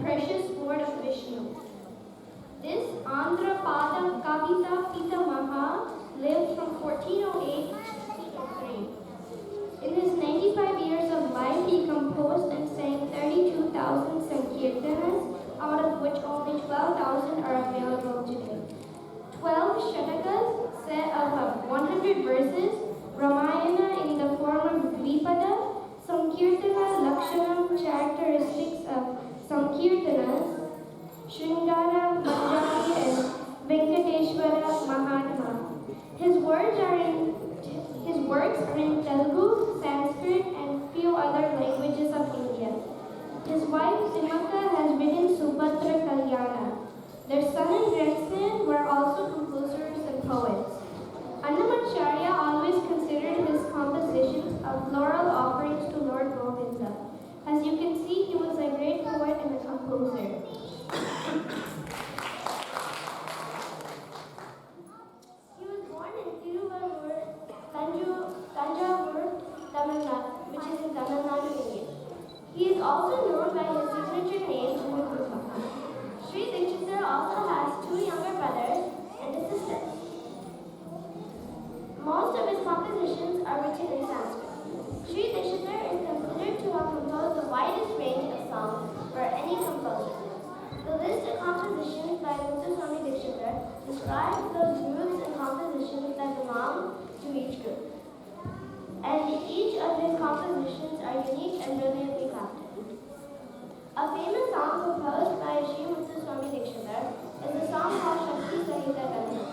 precious word of Vishnu. This Andhrapada Kavita Pitamaha lived from 1408 to 1603. In his 95 years of life, he composed and sang 32,000 sankirtanas, out of which only 12,000 are available today. 12 shatakas, set of 100 verses, Ramayana in the form of Dvipada, Sankirtana Lakshanam, characteristics of Sankirtanas, Sringara, Manjari, and Venkateshwara Mahatma. His works are in Telugu, Sanskrit, and few other languages of India. His wife Simaka has written Subhadra Kalyana. Their son and grandson were also composers and poets. Annamacharya always considered his compositions of floral offerings to Lord Govinda. As you can see, he was a great poet and a composer. He was born in Tanjavur, Tamil Nadu, which is in Tamil Nadu, India. He is also known by his signature name, Guru. Sri Dikshitar also has two younger brothers and a sister. Most of his compositions are written in Sanskrit. Sri Dikshitar is considered to have composed the widest range of songs for any composer. The list of compositions by Muthuswami Dikshitar describes those groups and compositions that belong to each group. And each of his compositions are unique and brilliantly crafted. A famous song composed by Sri Muthuswami Dikshitar is a song called Shakti Sahita Gandha.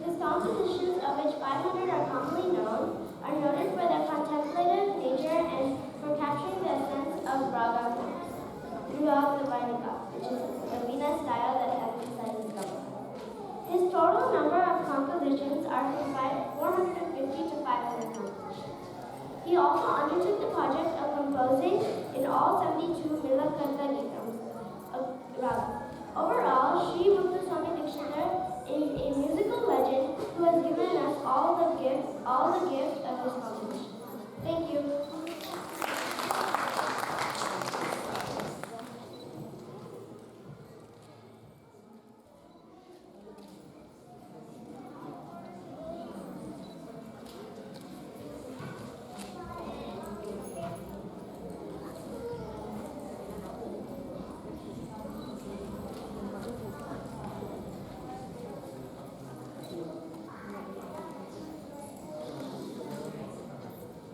His compositions, of which 500 are commonly known, are noted for their contemplative nature and for capturing the essence of raga forms throughout the Vainika, which is the Veena style that emphasizes Gama. His total number of compositions are from 450 to 500 compositions. He also undertook the project of composing in all 72 Milakanta Gitams of ragas. Overall, Sri Muthuswami Dikshitar is a musical legend who has given us all the gifts of his composition. Thank you.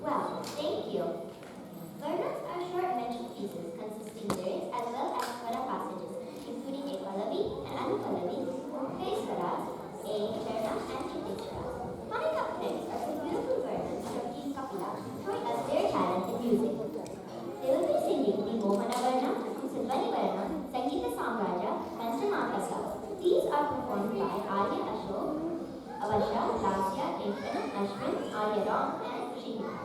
Well, thank you. Varnas are short mentioned pieces consisting lyrics as well as swara passages, including a pallavi, an anupallavi, three swaras, a charana, and chiteswaras. My couplets are some beautiful Varnas from King Kapila, showing us their talent in music. They will be singing the Mohana Varna, Sudvani Varna, Sangeeta Samraja, and Samakasa. These are performed by Arya Ashok, Avasha, Lasya, Ekana, Ashwin, Arya Ram, and Shrihima.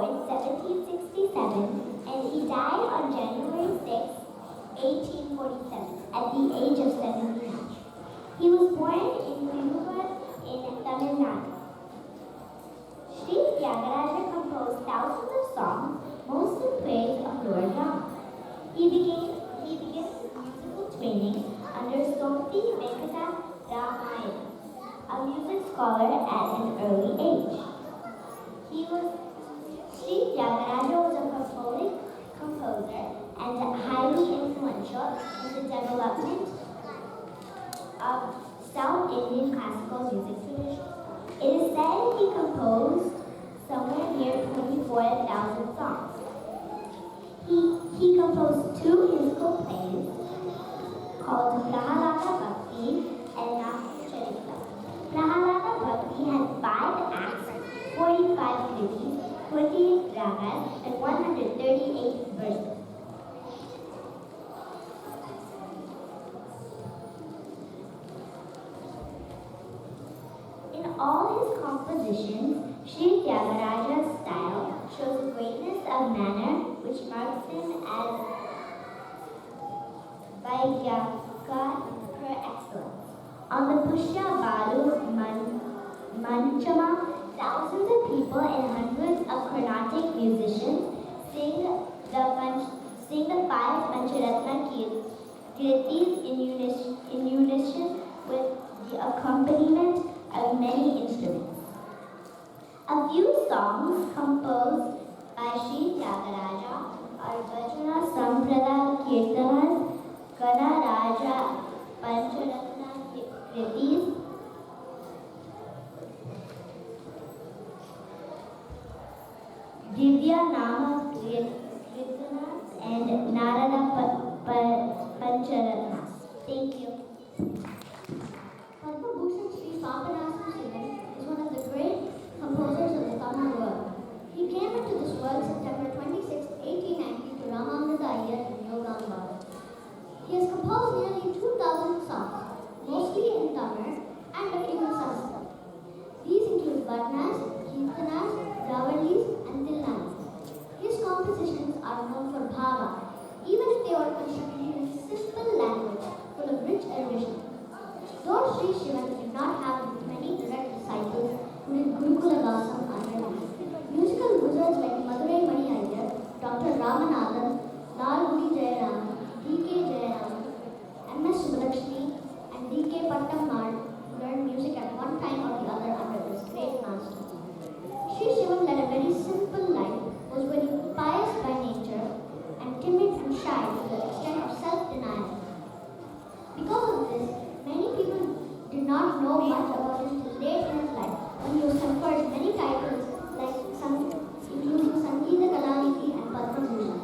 in 1767 and he died on January 6, 1847 at the age of 79. He was born in Tirupur in Tamil Nadu. Sri Tyagaraja composed thousands of songs, most in praise of Lord Rama. He began his musical training under Somti Venkata Ramayana, a music scholar at an early age. Sri Tyagaraja was a prolific composer and highly influential in the development of South Indian classical music tradition. It is said he composed somewhere near 24,000 songs. He composed two musical plays called Prahalada Bhakti and Nacharita. Prahalada Bhakti had 5 acts, 45 kritis, 28 ragas, and 138 verses. In all his compositions, Sri Tyagaraja's style shows a greatness of manner which marks him as Vaidhyaka per excellence. On the Pushya Balu Manchama, thousands of people and hundreds of Carnatic musicians sing the 5 Pancharatna kirtis in unison with the accompaniment of many instruments. A few songs composed by Sri Tyagaraja are Bhajana Samprada Kirtanas, Gana Raja Pancharatna Kritis, Divya Nama Kirtanas, and Narada Pancharatnas. Thank you. Padma Bhushan Sri Papanasam Sivan is one of the great composers of the Tamil world. He came into this world September 26, 1890 to Ramananda Iyer in Yogamba. He has composed nearly 2,000 songs, mostly in Tamil and a few in Sanskrit. These include Bhatnas, Kirtanas, Ravalis, and Tillanas. His compositions are known for bhava, even if they were constructed in a simple language full of rich erudition. Though Sri Shivan did not have many direct disciples who did Gurukula Vasam under him, musical wizards like Madurai Mani Iyer, Dr. Ramanathan, Lal Gudi Jayaraman, D.K. Jayaraman, M.S. Subbalakshmi, and D.K. Pattammal learned music at one time or the other under this great master. Sri Shivan led a very simple life, was very pious by nature, and timid and shy to the extent of self-denial. Because of this, many people did not know much about him till late in his life, when he was conferred many titles including Sangeeta Kalanidhi and Padma Bhushan.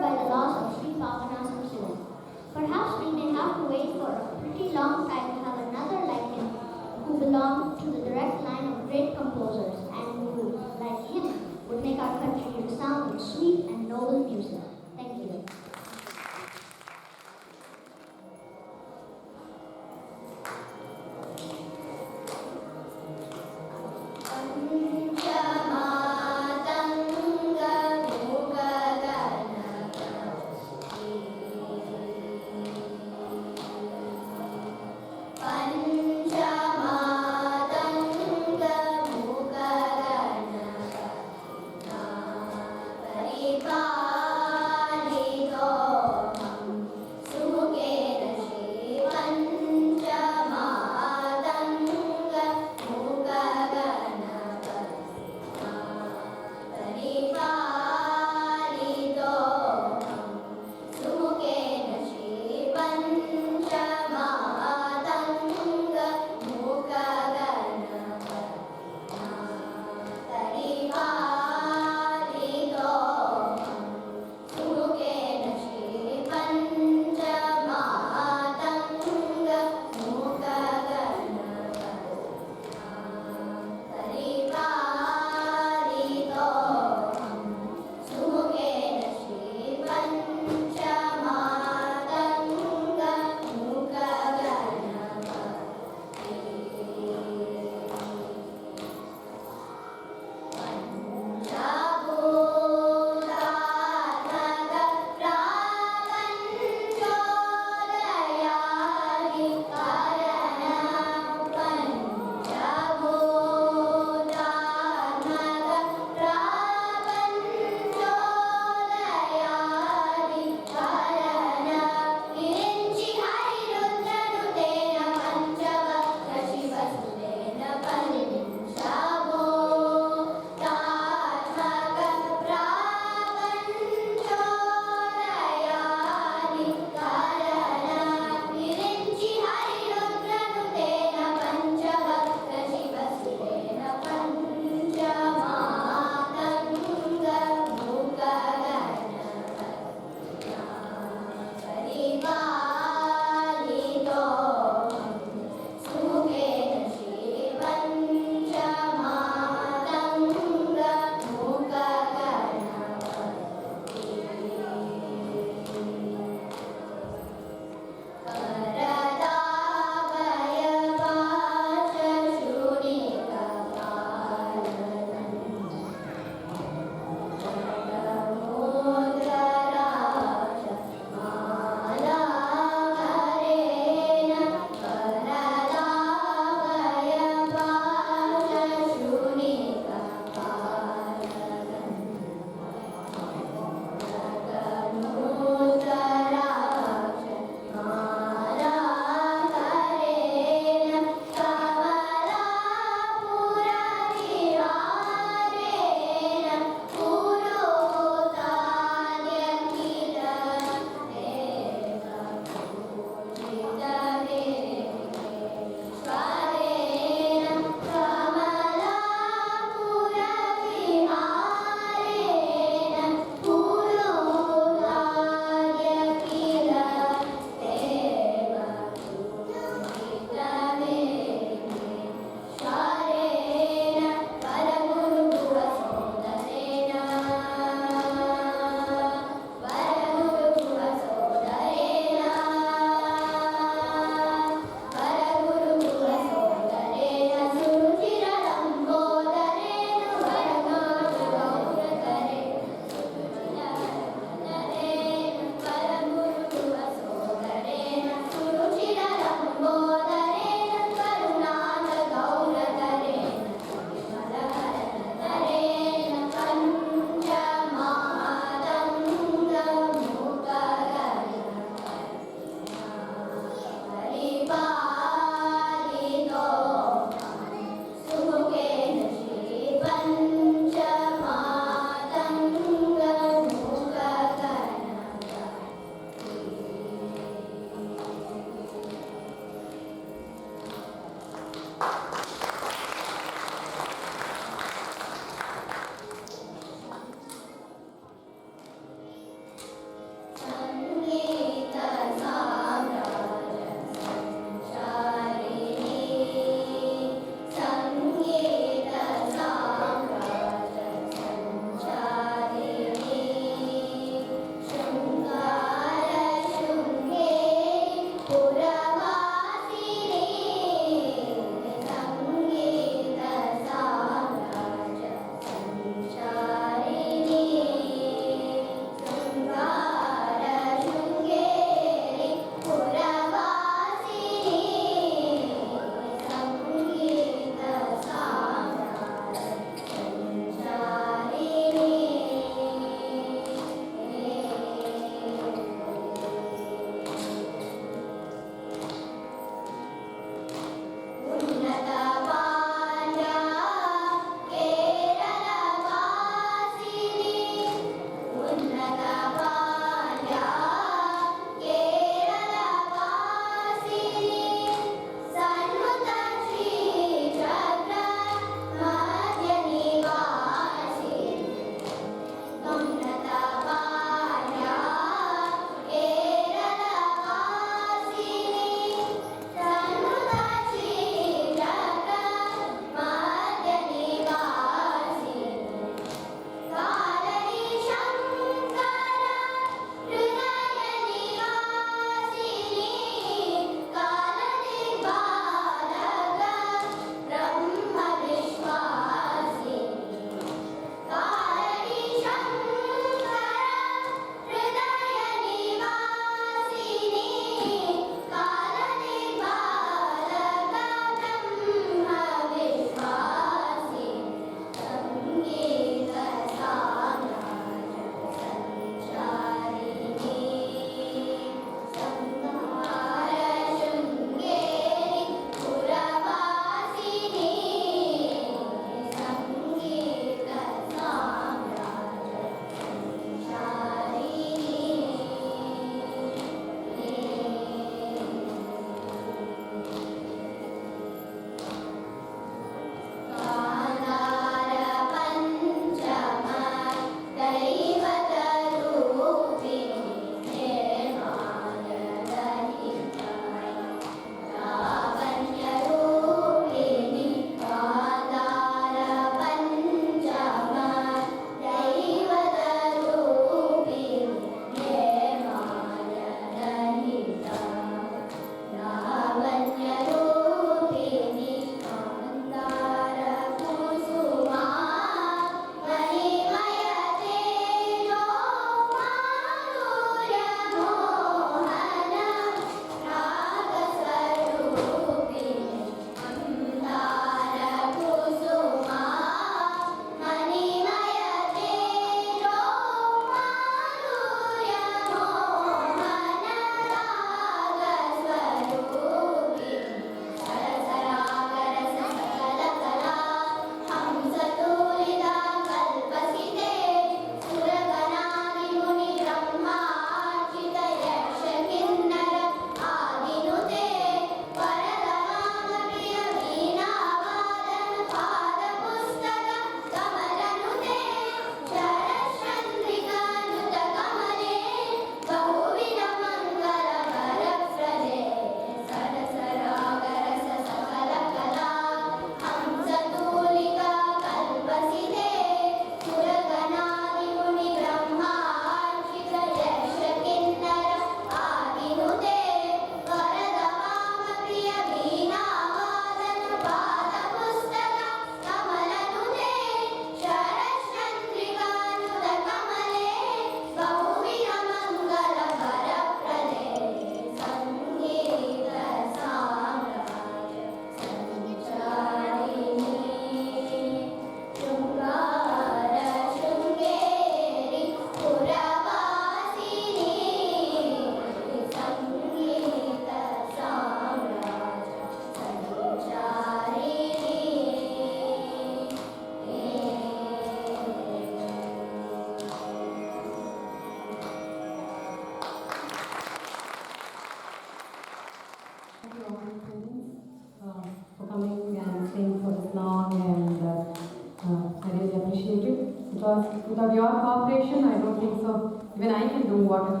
foundation, I don't think so. Even I can do water.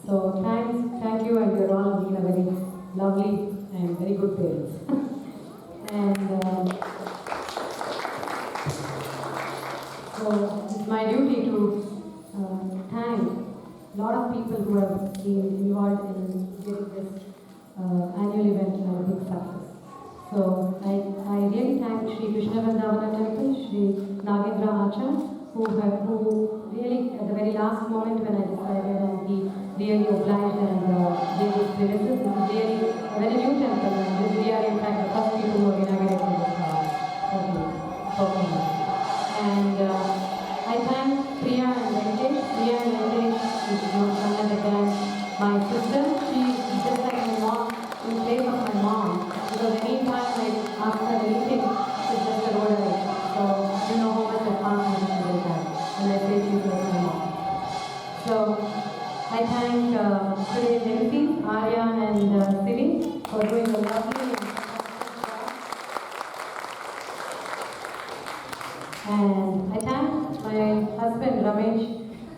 So thank you, and you're all been a very lovely and very good parents. and so it's my duty to thank a lot of people who have been involved in getting this annual event a big success. So I really thank Sri Krishna Vrindavana Temple, Sri Nagendra Acha, who really at the very last moment when I decided, and he really obliged and gave his premises. This is really a very new temple, and this we are in fact the first people who have inaugurated this performance. And I thank Priya and Venkatesh. Priya and Venkatesh is not none other than my sister. She is just like my mom, in place of my mom. Because anytime I ask her anything, she's just a road away. So you know how much responsibility she will have. And I say she's like my mom. So I thank today's MCs, Arya and Siri, for doing a lovely and I thank my husband Ramesh,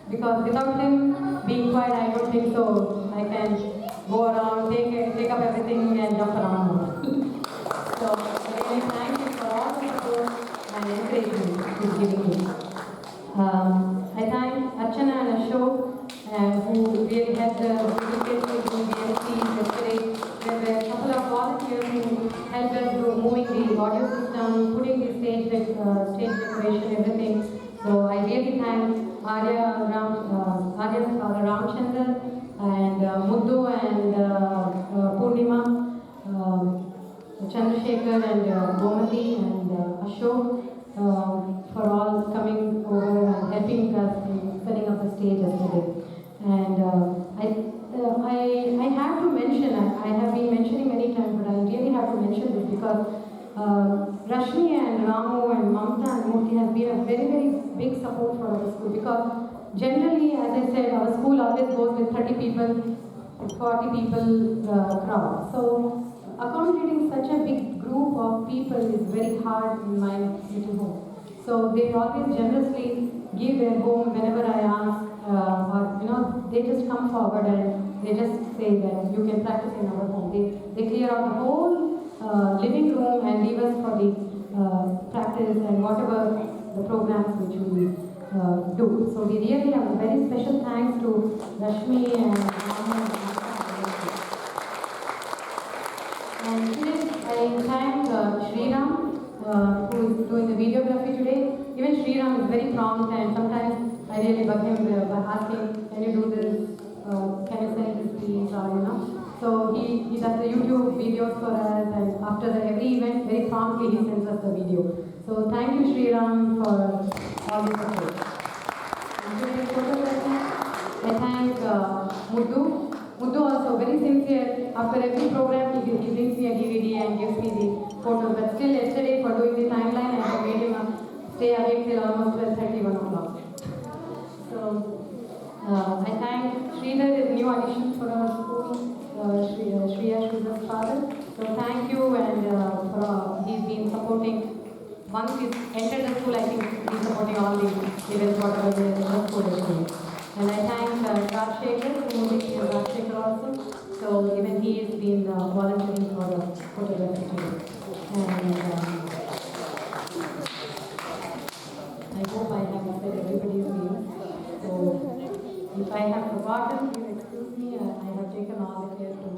because without him being quiet, I don't think so I can go around, take up everything and jump around. So I really thank you for all the support and encouragement he's giving me. I thank Archana and Ashok, who really had the dedication to the MCs yesterday. There were a couple of volunteers who helped us to moving the audio system, putting the stage decoration, everything. So I really thank Arya's father Ramchandra and Muddu and Purnima, Chandrasekhar and Gomati and Ashok for all coming over and helping us in setting up the stage yesterday. And I have to mention, I have been mentioning many times, but I really have to mention this because Rashmi and Ramu and Mamta and Murthy has been a very, very big support for our school, because generally, as I said, our school always goes with 30 people, 40 people crowd. So accommodating such a big group of people is very hard in my little home. So they always generously give their home whenever I ask, or they just come forward and they just say that you can practice in our home. They clear out the whole living room and leave us for the practice and whatever the programs which we do. So we really have a very special thanks to Rashmi and Rama. And today I thank Sriram, who is doing the videography today. Even Sriram is very prompt, and sometimes I really bug him by asking, can you do this, can you send this please, or So he does the YouTube videos for us, and after every event, very promptly he sends us the video. So thank you Sriram for all the support. And today's photography, I thank Muddu. Muddu also very sincere. After every program, he brings me a DVD and gives me the photos. But still, yesterday for doing the timeline, I have made him stay awake till almost 12:30, 1 o'clock. So I thank Sridhar, his new addition for our school, Shriya Sridhar's father. So thank you, and he's been supporting. Once he's entered the school, I think he's supporting all the events, whatever they are in the school actually. And I thank Rajshekhar, who is here, Rajshekhar also. So even he has been volunteering for the photography today. And I hope I have said everybody's name. So if I have forgotten, please excuse me. I have taken all the care to.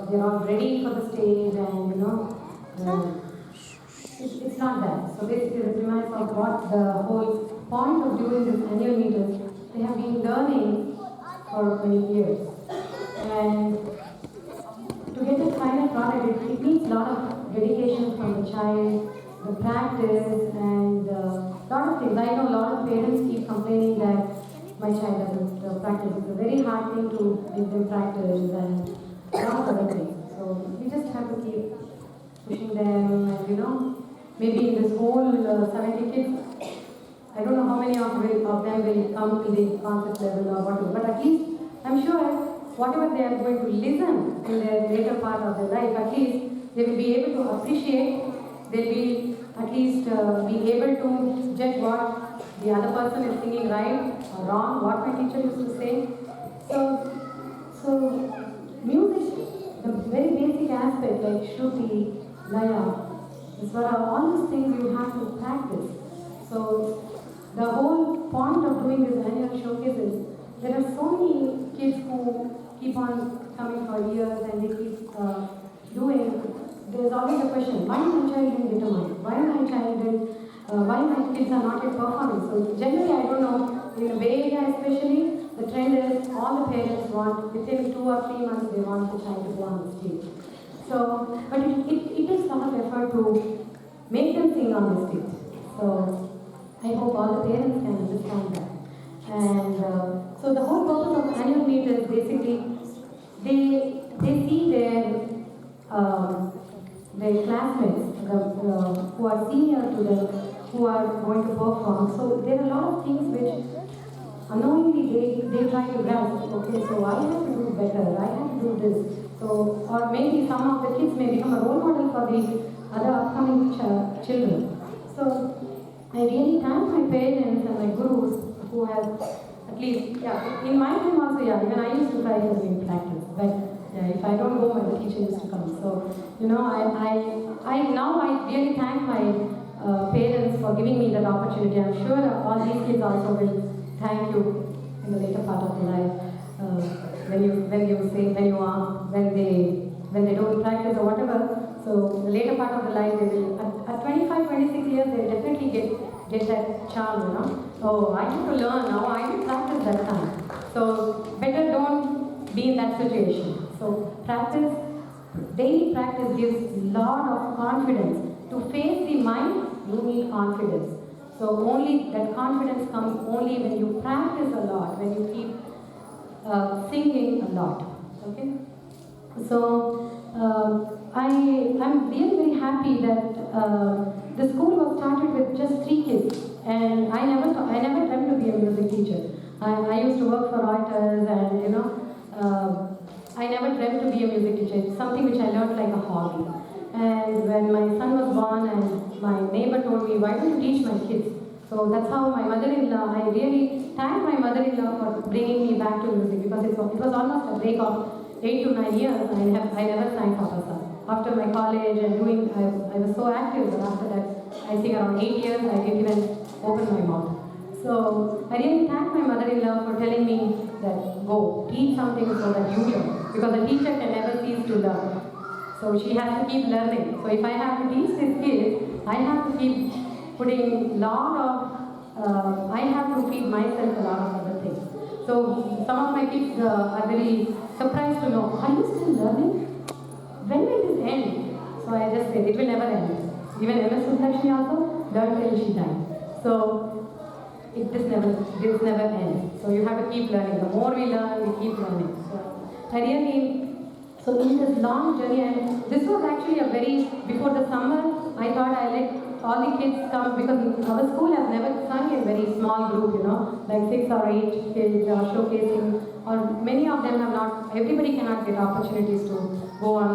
they're all ready for the stage, and it's not that. So basically, the premise of what the whole point of doing this annual meet is, they have been learning for many years, and to get this final product, it needs a lot of dedication from the child, the practice, and a lot of things. I know a lot of parents keep complaining that my child doesn't practice. It's a very hard thing to make them practice, and a lot of other things. So we just have to keep pushing them, and maybe in this whole 70 kids, I don't know how many of them will come to the concept level or whatever, but at least I'm sure whatever they are going to listen in their later part of their life, at least they will be able to appreciate, they'll be at least be able to judge what the other person is singing right or wrong, what my teacher used to say. So music, the very basic aspect like Shruti, Laya, Swara, all these things you have to practice. So the whole point of doing this annual showcase is there are so many kids who keep on coming for years and they keep doing. There's always a question: why my child didn't get a mic? Why my kids are not yet performing? So generally, I don't know. In the Bay Area, especially, the trend is all the parents want within 2 or 3 months they want the child to go on the stage. So, but it takes a lot of effort to make them sing on the stage. So I hope all the parents can understand that. And so the whole purpose of annual meet is basically they see their classmates who are senior to them, who are going to perform. So there are a lot of things which unknowingly they try to grasp. Okay, so I have to do better. I have to do this. So, or maybe some of the kids may become a role model for the other upcoming children. So I really thank my parents and my gurus who have at least, in my time also, even I used to try to do practice, but if I don't go, my teacher used to come. So, I really thank my parents for giving me that opportunity. I'm sure all these kids also will thank you in the later part of their life. When they don't practice or whatever. So the later part of the life, they will at 25, 26 years, they will definitely get that charm, Oh, I need to learn now. I need to practice that time. So better don't be in that situation. So daily practice gives a lot of confidence. To face the mind, you need confidence. So only that confidence comes only when you practice a lot, when you keep singing a lot. Okay? So I'm really very happy that the school was started with just 3 kids, and I never dreamt to be a music teacher. I used to work for Reuters, and I never dreamt to be a music teacher. It's something which I learned like a hobby. And when my son was born, and my neighbor told me, "Why don't you teach my kids?" So that's how my mother-in-law, I really thank my mother-in-law for bringing me back to music, because it was almost a break of 8 to 9 years. I never sang for myself. After my college and I was so active, but after that, I think around 8 years, I didn't even open my mouth. So I really thank my mother-in-law for telling me that go, teach something so that you learn, because a teacher can never cease to learn. So she has to keep learning. So if I have to teach these kids, I have to keep putting I have to feed myself a lot of other things. So some of my kids are very surprised to know, are you still learning? When will this end? So I just said, it will never end. Even MS Subbulakshmi also learned till she died. So this never ends. So you have to keep learning. The more we learn, we keep learning. So in this long journey, and this was actually before the summer, I thought I let all the kids come, because our school has never sung in a very small group, like 6 or 8 kids are showcasing, or many of them have not, everybody cannot get opportunities to go on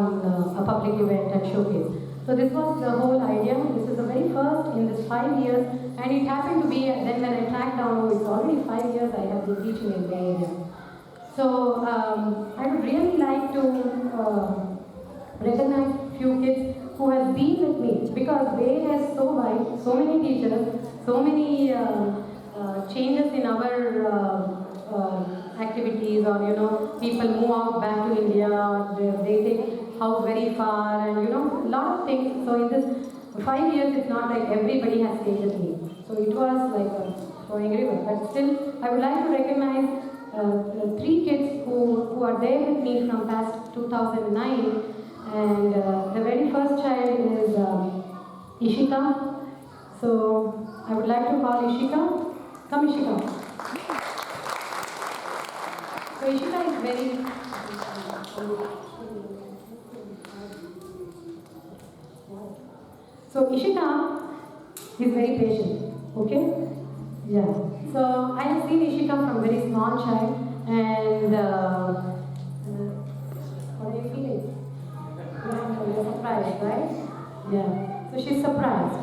a public event and showcase. So this was the whole idea. This is the very first in this 5 years, and it happened to be, then when I tracked down, it's already 5 years I have been teaching in Bay Area. So I would really like to recognize few kids who have been with me, because Bay Area is so wide, so many teachers, so many changes in our activities, or people move out back to India, or they take house very far, and a lot of things. So in this 5 years, it's not like everybody has stayed with me. So it was like a flowing river. But still, I would like to recognize three kids who are there with me from past 2009. And the very first child is Ishika. So I would like to call Ishika. Come, Ishika. So Ishika is very... So Ishika is very patient, okay? Yeah. So I have seen Ishika from very small child, and what are you feeling? You're surprised, right? Yeah. So she's surprised.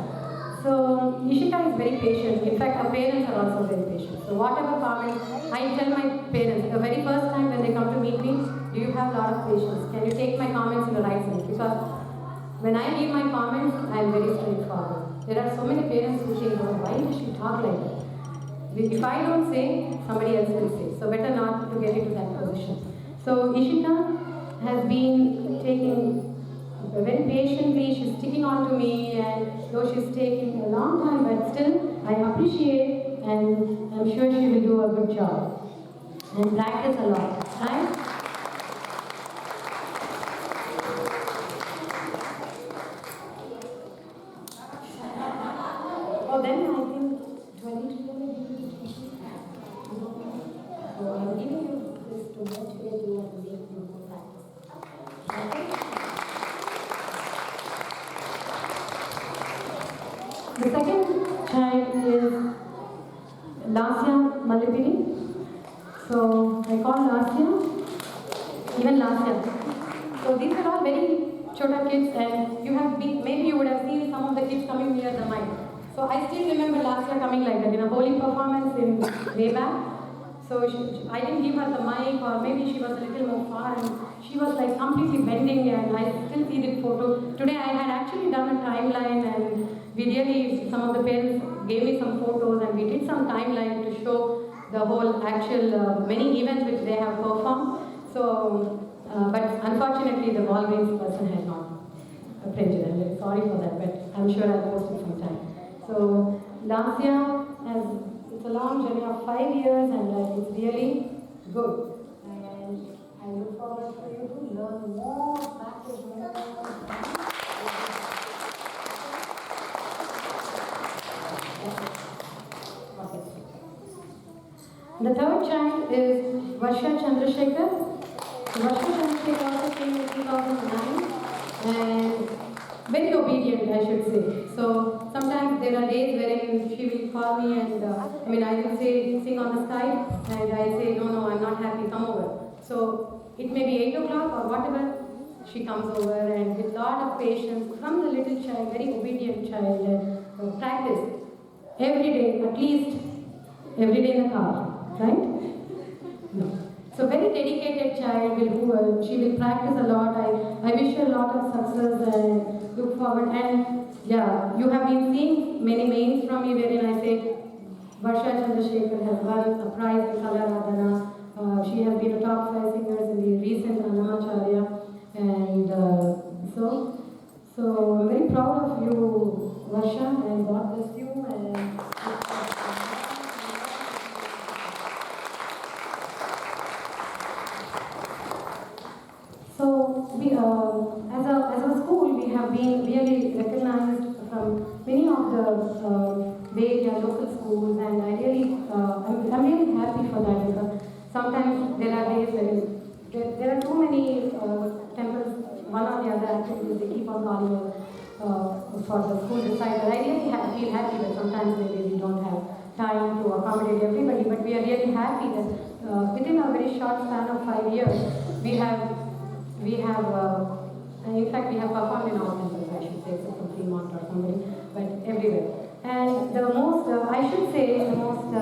So Ishika is very patient. In fact, her parents are also very patient. So whatever comments, I tell my parents the very first time when they come to meet me, do you have a lot of patience? Can you take my comments in the right sense? Because when I give my comments, I am very straightforward. There are so many parents who think, oh, why does she talk like that? If I don't say, somebody else will say. So better not to get into that position. So Ishika has been taking very patiently, she's sticking on to me, and though she's taking a long time, but still I appreciate, and I'm sure she will do a good job. And practice a lot, right? Oh, then I think 23 So I'm giving you this to motivate you and make you more practice. Okay? The second child is Lasya Malipini. So I call Lasya, even Lasya. So these are all very chota kids, and maybe you would have seen some of the kids coming near the mic. So I still remember Lasya coming like that in a holy performance in way back. So I didn't give her the mic, or maybe she was a little more far, and she was like completely bending, and I still see the photo. Today I had actually done a timeline, and some of the parents gave me some photos, and we did some timeline to show the whole actual many events which they have performed. So, but unfortunately the Walgreens person had not printed. I'm very sorry for that, but I'm sure I'll post it sometime. So last year, it's a long journey of 5 years, and it's really good. And I look forward for you to learn more, practice more. The third child is Varsha Chandrasekhar. Varsha Chandrasekhar also came in 2009, and very obedient, I should say. So sometimes there are days wherein she will call me, and I will say, sing on the Skype, and I say, no, I'm not happy, come over. So it may be 8 o'clock or whatever, she comes over, and with a lot of patience, from the little child, very obedient child, and practice every day, at least every day in the car, right? No. So very dedicated child, she will practice a lot. I wish her a lot of success and look forward. And yeah, you have been seeing many mails from me wherein I say Varsha Chandrasekhar has won a prize in Kalaradhana. She has been a top 5 singers in the recent Annamacharya. And so I'm very proud of you, Varsha, and God bless you. And so we, as a school, we have been really recognized from many of the Bay Area local schools, and I'm really happy for that, because sometimes there are days when there are too many temples, one or the other activities, they keep on calling for the school decider. I really feel happy that sometimes maybe we don't have time to accommodate everybody, but we are really happy that within a very short span of 5 years, we have, in fact, we have performed in all temples, I should say, except for Fremont or somebody, but everywhere. And the most, I should say, the most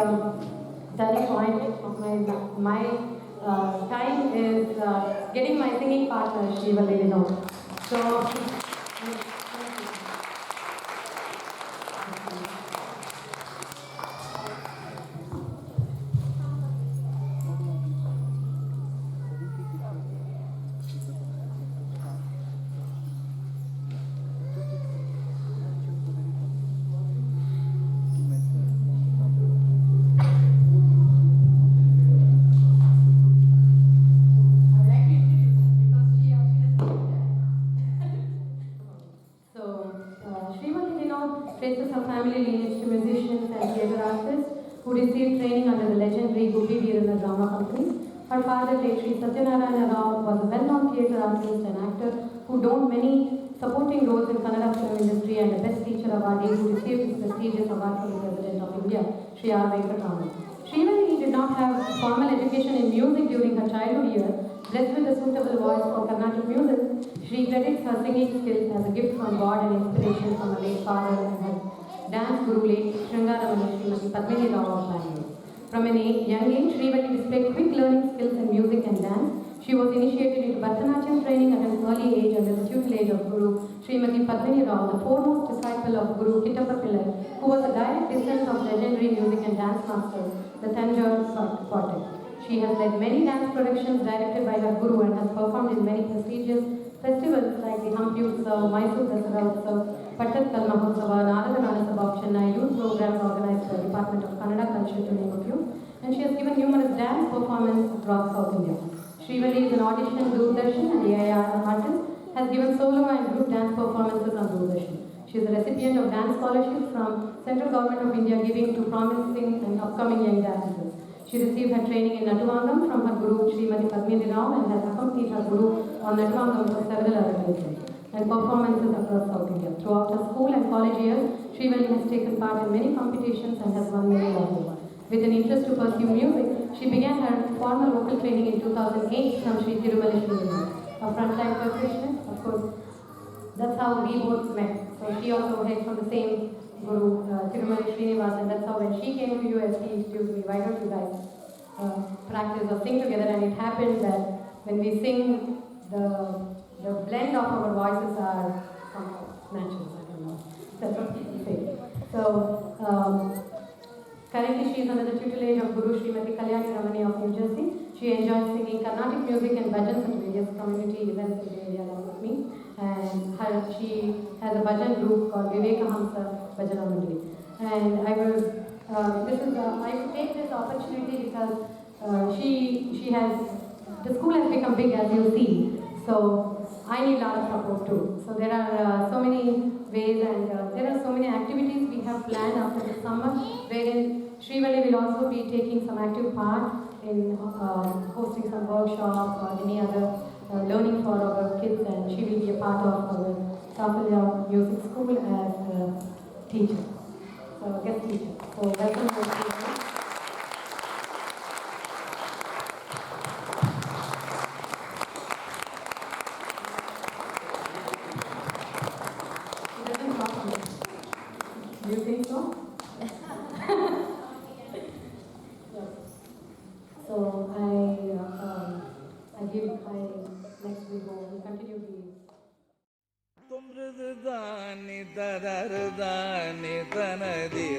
turning point of my time is getting my singing partner, Shiva Levino. So, traces her family lineage to musicians and theatre artists who received training under the legendary Guppy Veerana Drama Company. Her father, late Sri Satyanarayana Rao, was a well-known theatre artist and actor who donned many supporting roles in Kannada film industry and a best teacher awardee who received his prestigious award from the President of India, Sri R. Venkataraman. Srivalli did not have formal education in music during her childhood years. Blessed with a suitable voice for Carnatic music, she credits her singing skills as a gift from God and inspiration from her late father and her dance guru late Sringaramani Srimati Padmini Rao of Bangalore. From a young age, Srivalli displayed quick learning skills in music and dance. She was initiated into Bharatanatyam training at an early age under the tutelage of Guru Srimati Padmini Rao, the foremost disciple of Guru Kittappa Pillai, who was a direct descendant of legendary music and dance masters, the Tanjore Quartet. She has led many dance productions directed by her guru and has performed in many prestigious festivals like the Hampi Utsav, Mysore Dasara Utsav, Pattatkal Mahotsava, Narada Ranasabha, Chennai, youth programs organized by the Department of Kannada Culture, to name a few. And she has given numerous dance performances across South India. Srivalli is an audition Doordarshan and AIR artist, has given solo and group dance performances on Doordarshan. She is a recipient of dance scholarships from Central Government of India giving to promising and upcoming young dancers. She received her training in Natuvangam from her guru Srimati Padmini Rao and has accompanied her guru on Natuvangam for several other occasions and performances across South India. Throughout her school and college years, Srivalli has taken part in many competitions and has won many awards. With an interest to pursue music, she began her formal vocal training in 2008 from Sri Tirumala Srinivas, a frontline percussionist. Of course, that's how we both met. So she also hails from the same guru, Tirumala Srinivas, and that's how when she came to US, he introduced me, why don't you guys practice or sing together? And it happened that when we sing, the blend of our voices are somehow matches, I don't know. That's what people say. So, currently, she is under the tutelage of Guru Srimati Kalyani Ramani of New Jersey. She enjoys singing Carnatic music and bhajans at various community events in the area along with me. And she has a bhajan group called Vivekahamsa Bhajana Mandali. And I would take this opportunity because the school has become big as you see. So I need a lot of support too. So there are so many ways and there are so many activities we have planned after the summer, wherein Srivalli will also be taking some active part in hosting some workshops or any other learning for our kids, and she will be a part of our Saphalaya music school as a teacher, so guest teacher. So welcome to Do you think so? So next we continue the. Tumrudani, Tadarudani, Tanadi